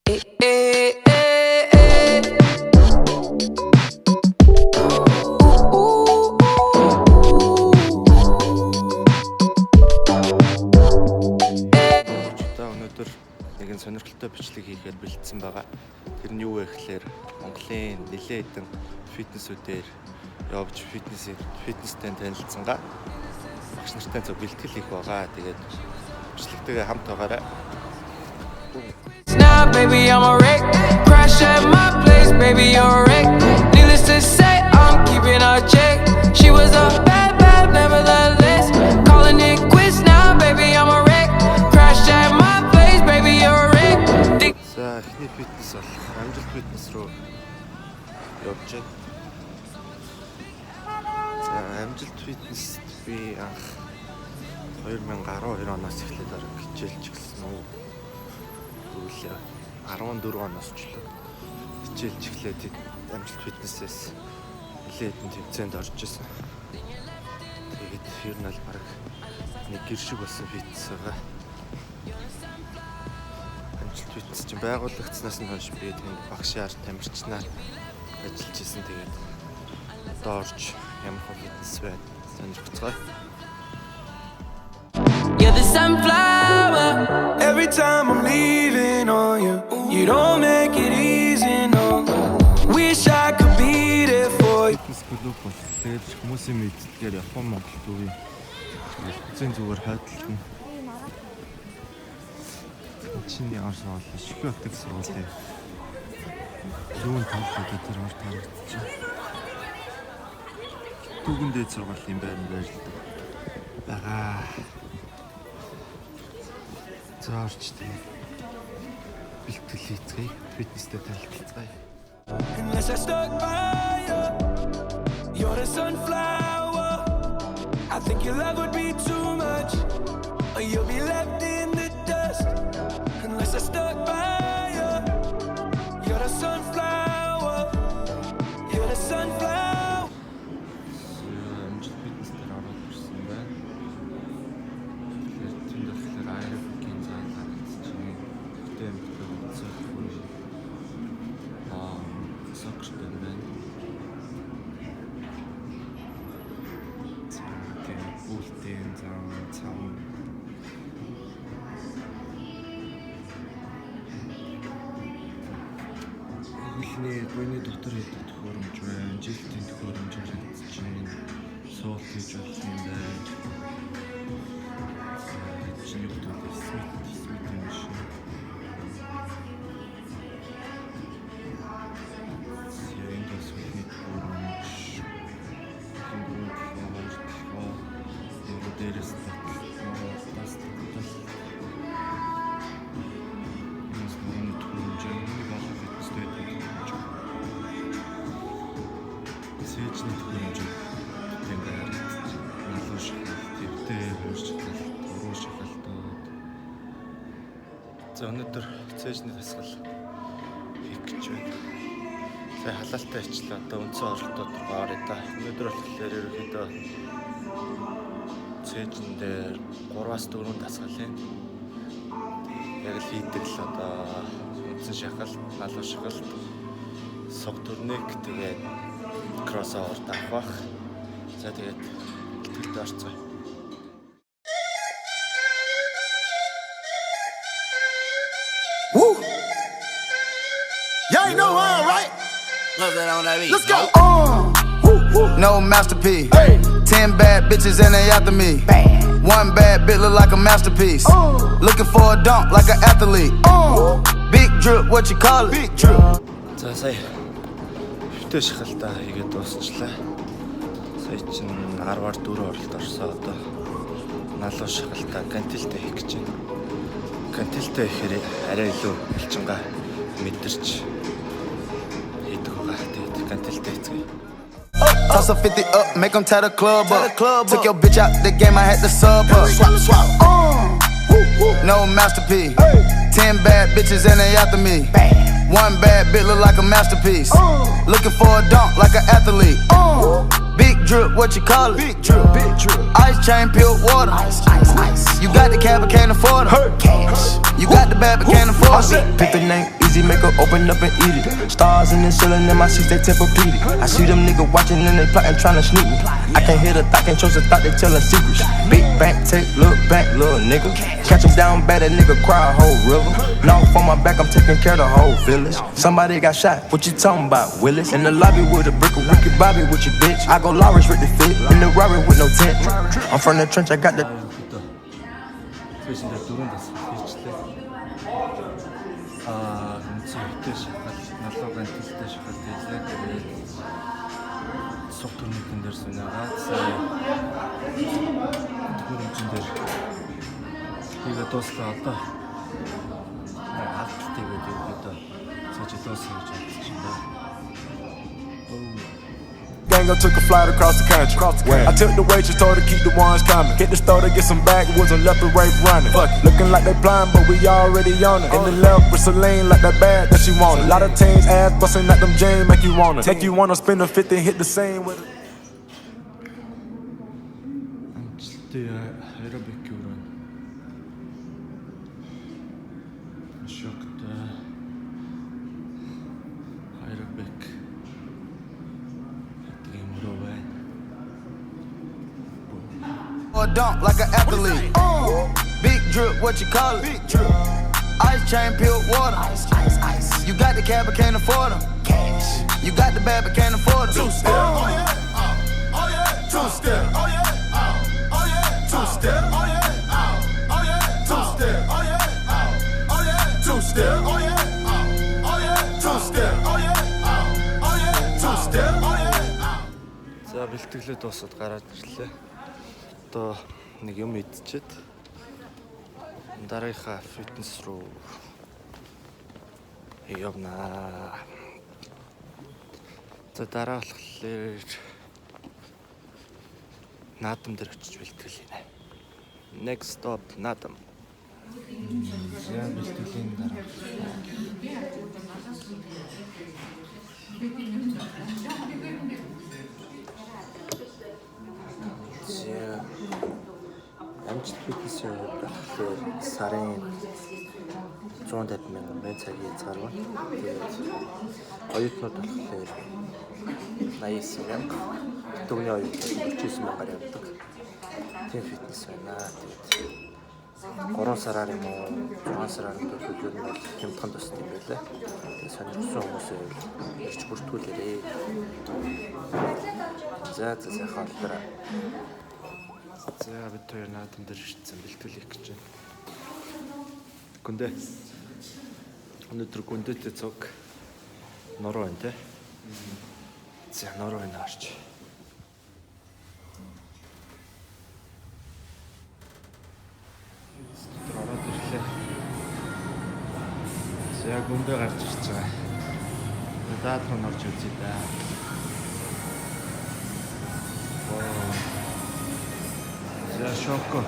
Өнөөдөр нэгэн сонирхолтой бичлэг хийгээд бэлдсэн байгаа. Тэр нь юу вэ гэхээр Монголын нэлээд хэдэн фитнесүүдээр явж фитнестэй танилцсангаа багш нартай зөв бэлтгэл хийх байгаа. Тэгээд бичлэгтэйгээ хамт байгаарай. Now baby I'm a wreck. Crash at my place, baby you're a wreck. Needless to say, I'm keeping a check. She was a bad nevertheless. Calling it quits now, baby I'm a wreck. Crash at my place, baby you're a wreck. За эхний фитнес бол амжилт фитнес руу явж байна. За амжилт фитнест би анх 2012 оноос эхлээд хичээлж эхэлсэн үү. 14 оноос ч л хичээлж эхлээд амжилт фитнесээс нэлээд тэмцээнд орж исэн. Тэгээд ер нь л баг нэг гэр шиг болсон фитнес байгаа. Амжилт фитнес чинь байгуулагдсанаас нь хойш би тэнд багшаар тамирчнаар ажиллаж исэн. Тэгээд одоо орж ямар фитнес байна сонирхцгаая. You're the sunflower. Every time I'm leaving on you, you don't make it easy, no. Wish I could be there for you. Фитнес клуб бол тэгээд хүмүүсийн мэддгээр Япон Монгол төвийн эзэн зүгээр хайдлан чиний арс бол шихэн хатаг сургуулийн зүүн талд тэр орд харагдчих. Түүхэн дээд сургуулийн байранд ажилладаг байгаа. За орчтой бэлтгэл хийцгээе, фитнестэй танилцгаая. Unless I stuck by you, you're the sunflower. I think your love would be too much, or you'll be left in the dust. Unless I stuck by you, you're the sunflower. You're the sunflower. Амжилт фитнестээр ороод ирсэн байна. Тэгэхээр тэнд болохоор аэробикийн зал харагдчихэв. Тэмдэг үзэх хүн сокертэй байна. Тэгээд бүлтэн цаам эхний гойны доктор хийдэг төхөөрөмж байна. Жилтийн төхөөрөмж харагдчихэв. Суул хийж болох юм байна. Чиний хөтөлбөр смит машин. Сиэндос үхний төхөөрөмж. Дээрээс сэжний төхөөрөмж тэмээр налуу шахалт, төвтэй хөршилт, уруу шахалтууд. За өнөөдөр сэжний дасгал хийх гэж байна. За халаалтай ичлээ. Одоо үндсэн оролтууд орё да. Өнөөдөр болохоор ерөөхдөө сэжин дээр 3-аас 4 дасгалын яг л хийдэг л одоо үндсэн шахалт, налуу шахалт, суг төрнэг тэгээд кроссовер давах. За тэгээд бэлтгэлд орцгоё. Woo! Y'all ain't know why, right? Love that on that beat. Let's go. No masterpiece. Hey. 10 bad bitches and they after me. Bam. One bad bit look like a masterpiece. Looking for a dunk like an athlete. Big drip, what you call it? Big drip. За сая хөвтөө шахалтаа хийгээд дуусчлаа. Сая чинь 10-аар 4 оролт орсон. Одоо налуу шахалтаа гантилтэй хийх гэж байна. Гантилтэй ихээр арай илүү элчингаа мэдэрч хийдэг байгаа. Тэгээд гантилтэй хийцгээе. Toss a 50 up, make them tie the club up. Took your bitch out the game, I had to sub up. Swap. No masterpiece. 10 bad bitches and they after me. Bam. One bad bit look like a masterpiece. Looking for a dunk like an athlete. Big drip, what you call it? Big drip, big drip. Ice chain, pure water. Ice. You got the cavalcade can't afford them. Cash. You got the bad, but can't afford it. Pimpin' ain't easy, make her open up and eat it. Stars in the ceiling in my seats, they Tempur-Pedic. I see them niggas watching and they plotting, trying to sneak me. I can't hear the thought, can't trust the thought, they tellin' secrets. Big bank, take, look back, little nigga. Catch him down bad, that nigga cry a whole river. Knock on my back, I'm taking care of the whole village. Somebody got shot, what you talking about, Willis? In the lobby with a brick of Ricky Bobby with your bitch. I go Lawrence with the fit, in the Rari with no tent. I'm from the trench, I got the. 스페셜 дөрөв бас хийчлээ. Үнцэн хөтэй шахал, налуугын төлтэй шахал хийлээ. Тэгээд сух төрнийхэн дээр сүнэгаа сая төрнийхэн дээр хийгээ дуслаа одоо. Алт тэгээд одоо цааш дуусгах гэж байна. Gang took a flight across the country. I took the waitress, told her keep the ones coming. Hit the store to get some backwoods and left and right running. Looking like they blind, but we already on it. In the left with Celine, like that bag that she wanted. A lot of teams ass busting at them James, make you wanna spin a 50, hit the same with it. амжилттай аэробик өрөө. Шоктой аэробик. Or dunk like an athlete. Big drip, what you call it? Big drip. Ice chain, peeled water. Ice. You got the cab, but can't afford them. Cash. You got the bad, but can't afford them. Two-step. Oh yeah. Oh yeah. Two-step. Oh yeah. Oh yeah. Two-step. Oh yeah. Oh yeah. Two-step. Oh yeah. Oh yeah. Two-step. Oh yeah. Oh yeah. Two-step. Oh yeah. Oh yeah. Two-step. Oh yeah. За бэлтгэлээ дуусаад гараад ирлээ. Одоо нэг юм идчихэд дараагийнхаа фитнес руу явнаа. За дараа болохоор наадам дээр очиж бэлтгэл хийнэ. Next stop наадам. За бэлтгэлийн дараа. Амжилт фитнесийн болохоор сарын 150 мянган бай цагийн царгуун. Тэгээд оюутнууд болохоор 89 мянга, төгний оюутнууд 49 мянгаар явдаг. Тийм фитнес байна. Тэгээд 3 сараар юм уу 6 сараар төлөвлөл нь бол хямдхан тусдаг юм байлаа. Тэгээд сонирхсан хүмүүсээ ирж бүртгүүлээрэй. За хааллаа. За бид хоёр наадам дээр ирсэн бэлтгэл гэж байна. Гүндэ. Өнөөдөр гүндэтэй цог нороо байна те. За нороо байна арч. Ороод ирлээ. За гүндэ гарч ирж байгаа. Даад руу орж үзье да. За шоко.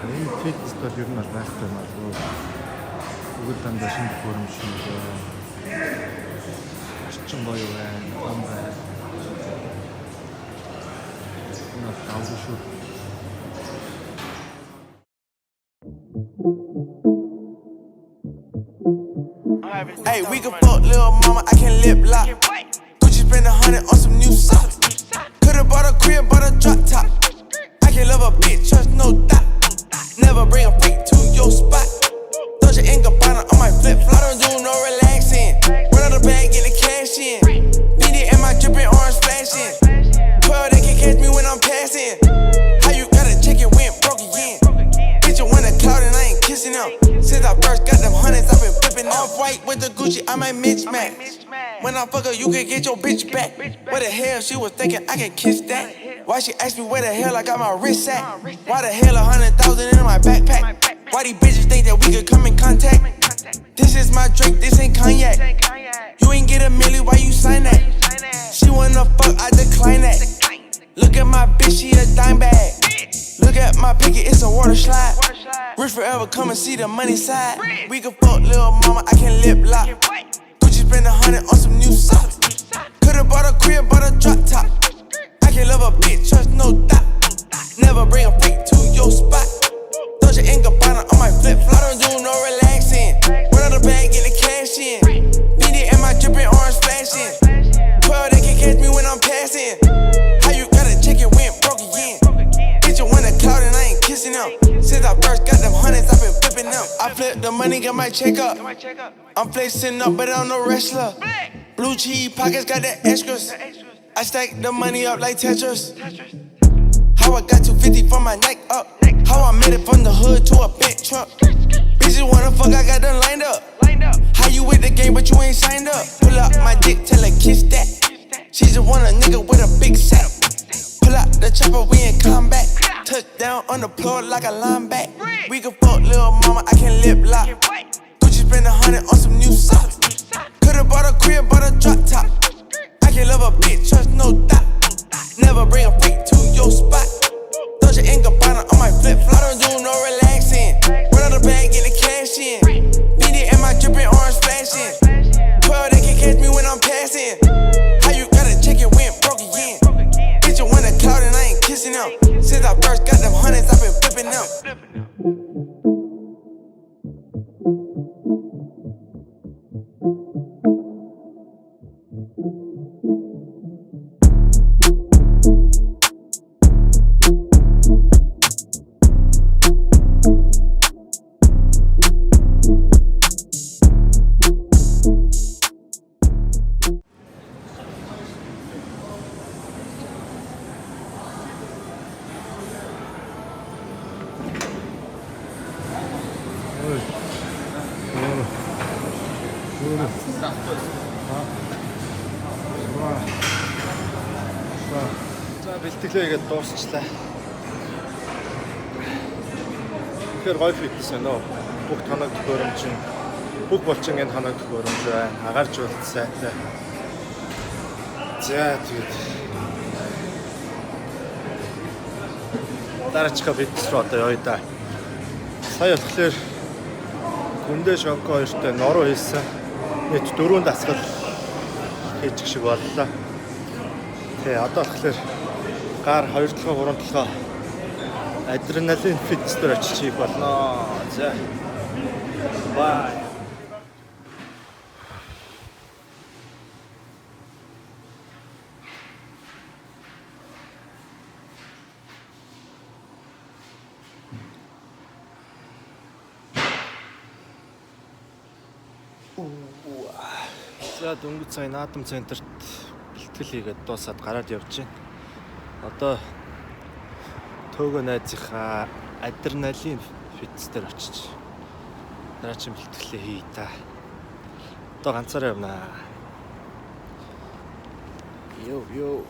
Энэ фитнес бол ер нь байхгүй юм аа. Бүгд дандаа шинэ форм шиг орчин гоё байна. Том байна. Hey, we can fuck little mama, I can lip lock. Gucci spend 100 on some new socks. Could've bought a crib, bought a drop top. I can love a bitch, trust no doubt. Never bring a freak to your spot. Dolce & Gabbana on my flip flop. I don't do no relaxing. Run out the bag, get the cash in. Beat it and my dripping orange flashing. 12, they can catch me when I'm passing. How you gotta check it when broke again? Bitch, you want a cloud and I ain't kissing them. Since I first got them hundreds, I've been flipping off white with the Gucci, I might mismatch. When I fuck her, you can get your bitch back. Where the hell she was thinking I can kiss that? Why she asked me where the hell I got my wrist at? Why the hell 100,000 in my backpack? Why these bitches think that we could come in contact? This is my drink, this ain't cognac. You ain't get a milli, why you sign that? She wanna fuck, I decline that. Look at my bitch, she a dime bag. Look at my picket, it's a water slide. Rich forever, come and see the money side. We can fuck little mama, I can lip lock. Gucci spend 100 on some new socks. Could've bought a crib, bought a drop top. I can love a bitch, trust no doubt. Never bring a freak to your spot. Dolce & Gabbana on my flip-flop. I don't do no relaxing. Run out the bag, get the cash in. Beanie and my drippin' orange flashing. 12, they can catch me when I'm passing. How you gotta check it when broke again? Bitch, you want a cloud and I ain't kissing them. Since I first got them hundreds, I've been flipping them. I flip the money, got my check up. I'm flexing up, but I'm no wrestler. Blue cheese pockets got the extras. I stack the money up like Tetris. How I got 250 from my neck up. How I made it from the hood to a big truck. Bitches wanna fuck, I got them lined up. How you with the game, but you ain't signed up? Pull up my dick, tell her kiss that. She just want a nigga with a big sack. Pull out the chopper, we in combat. Touchdown on the floor like a lineback. We can fuck little mama, I can lip lock. Gucci spend 100 on some new socks. Could've bought a crib, bought a drop top. I can love a bitch, trust no doubt. Never bring a freak to your spot. Dolce & Gabbana on my flip-flop. I don't do no relaxing. Run out the bag, get the cash in. Beanie and my drippin' orange flashing. 12, they can catch me when I'm passing. How you gotta check it when broke again? Bitch, you want a cloud and I ain't kissing them. Since I first got them hundreds, I've been flipping them. За бэлтгэлээгээд дуусчлаа. Тэгэхээр гоё фитнес байна уу? Бүх тоног төхөөрөмж нь бүх булчингийн тоног төхөөрөмж байна. Агарч болт сайтай. За тэгээд дараачиха фитнес руу одоо явъя да. Сая болохоор гүндэ шонко хоёртой нороо хийсэн. Нийт 4 дасгал хийчих шиг боллоо. Тэгээ одоо болохоор гар 2 толгой 3 толгой адреналин фитнес дээр очиж хийх болно. За. Бай. За дөнгөж сая наадам центрт бэлтгэл хийгээд дуусаад гараад явж байна. Одоо төөгөө найзынхаа адреналин фитнес дээр очиж дараагийн бэлтгэлээ хий та. Одоо ганцаараа явна. Йоо.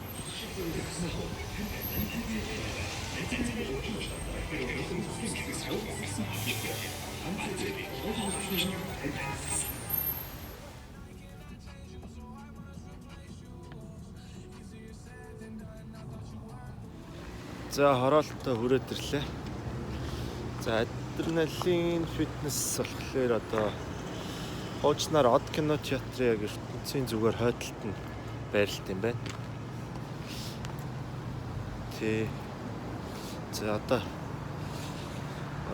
За хороолттой хүрээд ирлээ. За адреналин фитнес болохоор одоо хуучнаар од кино театрын яг ертөнцийн зүгээр хойдолд нь байрлалт юм байна. Тэ. За одоо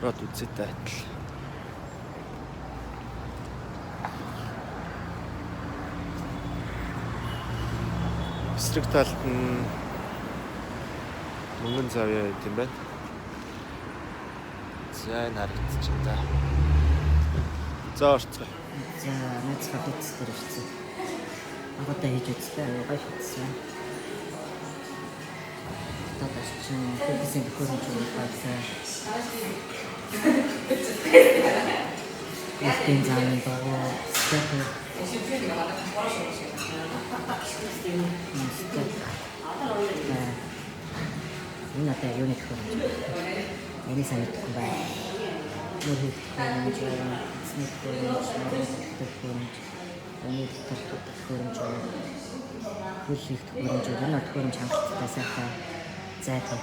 ороод үзээтэй адил. Эсрэг талд нь мөнгөн завья гэдэг юм байна. За энэ харагдчихээн да. За орцгоо. За найзгаа битсээр ирсэн. Агуудаа хийж үзлээ. Гоё хийсэн. Одоо чинь фитнесийн хөрөнгө оруулалт байсан. Эстэн зааны доо степер. Надад юуны хөрөнгө. Эний санагдахгүй байна. Мөрөд хөрөнгө, снэк хөрөнгө, өнөд хөрөнгө, хөрөнгө хөрөнгө, өнөд хөрөнгө хангалттай сайхан зайтай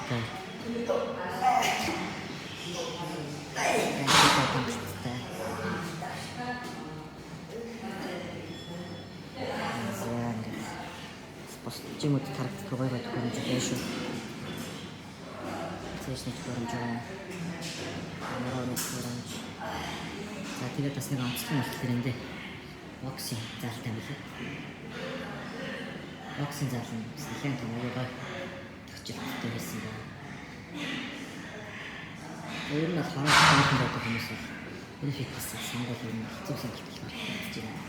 Жимүүд харагдах гоё төхөөрөмж байна шүү. Цэшний төхөөрөмж байна. Амрын төхөөрөмж. За тэгээд бас нэг онцлог хэлэхээр энэ боксинг заалтай мөлий. Боксинг заал нь нэлээд том гоё төгсөлттэй байсан байна. Өөр нь хаан хаан байдаг хүмүүс бол энэ фитнес сонгол юм хэцүү сонголт гэж бодож байна.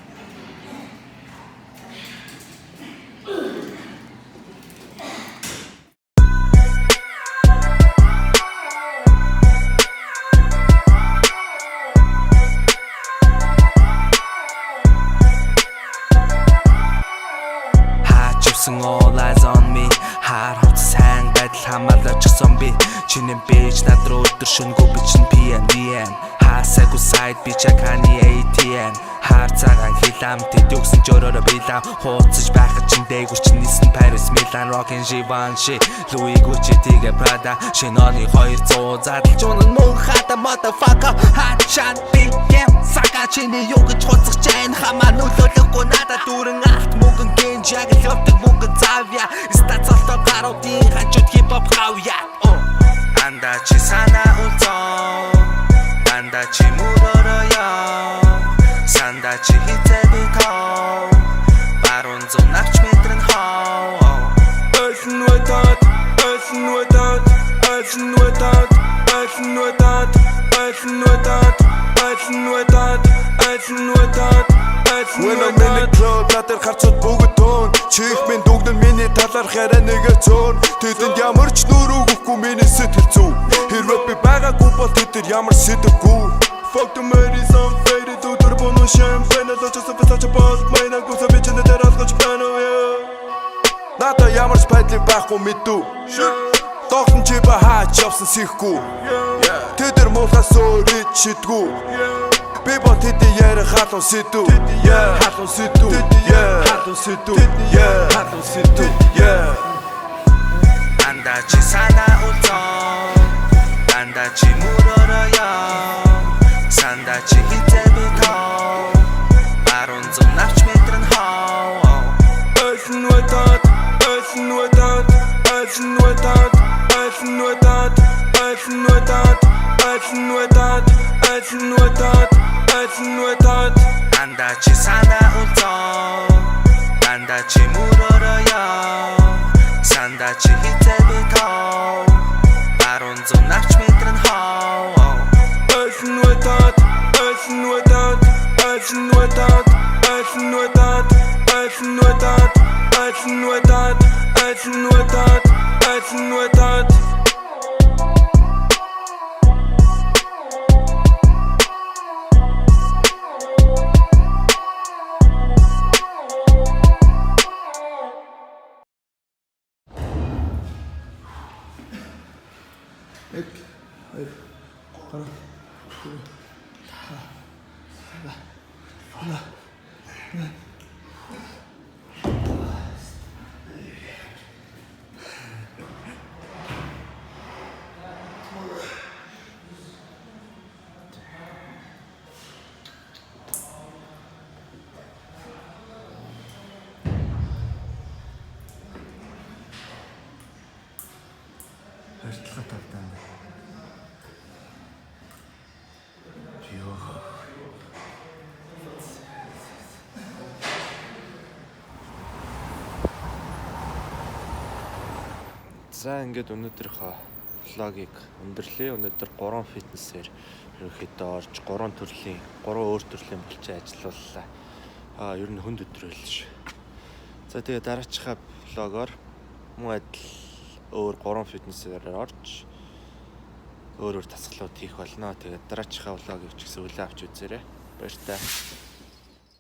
All eyes on me. Хаар хувцас сайн байдал хамгаалчихсан би. Чиний бэж над руу өдөр шөнөгүй бичэн PNVN. Хасаагүй сайд би чаканы ATN. Хаар цагаан хилам тэд өгсөн ч өөрөөрөө билам. Хууцаж байхад чин дээгүр чин нисэн Paris Milan Rockin' Givenchy Louis Gucci тэгээ Prada Шиноны 200 задлж унан мөн хата motherfucker hot shot big game сага чиний юу гэж хуцах чайн хамаа нөлөөлөхгүй надад дүүрэн алт мөнгөн гэнж яг л явдаг мөнгөн завья стацолтой гаруудын хажууд хипхоп хавья анда чи санаа үлзоо анда чи мөрөөрөө санда чи хитэби тоо баруун зүүн авч мэдрэн хоо Ölln without Ölln without Ölln without Ölln without Ölln without Ölln without Ölln without When I'm in the club надад харцууд бүгд туун чих минь дүгнэн миний талаарх арай нэгэ зөөн тэдэнд ямар ч нүр өгөхгүй миний сэтгэл зүй хэрвээ би байгаагүй бол тэд ямар сэтгэвгүй Fuck the ladies I'm faded to the bone champagne I just have such a boss man I go so bitch in the dead I'll plan Надад ямар ч байдлыг байхгүй мэдв Тогтон чи ба хаач явсан сихгүй Тэдэр муухаас өөрөж шидгүү Би бол тэдний ярих халуун сэдв Халуун сэдв Халуун сэдв Халуун сэдв Анда чи санаа үлзоо Анда чи мөрөөрөө Санда чи хитэби тоо баруун зүүн авч мэдрэн хоо Ölln without Ölln without Ölln without Ölln without Ölln without Ölln without Ölln without Ölln without Анда чи санаа үлзоо Анда чи мөрөөрөө Санда чи хитэби тоо баруун зүүн авч мэдрэн хоо Ölln without Ölln without Ölln without Ölln without Ölln without Ölln without Ölln without Ölln without Хоёртлага тавтаа. Йоо. За ингээд өнөөдрийнхөө влогийг өндөрлөө. Өнөөдөр 3 фитнесээр ерөнхийдөө орж 3 өөр төрлийн булчин ажиллауллаа. Ер нь хүнд өдөр байлаа шүү. За тэгээ дараачихаа влогоор мөн адил өөр 3 фитнесээр орж өөр дасгалууд хийх болно. Тэгээд дараачихаа влогийг ч гэсэн үлээ авч үзээрэй. Баяр таа.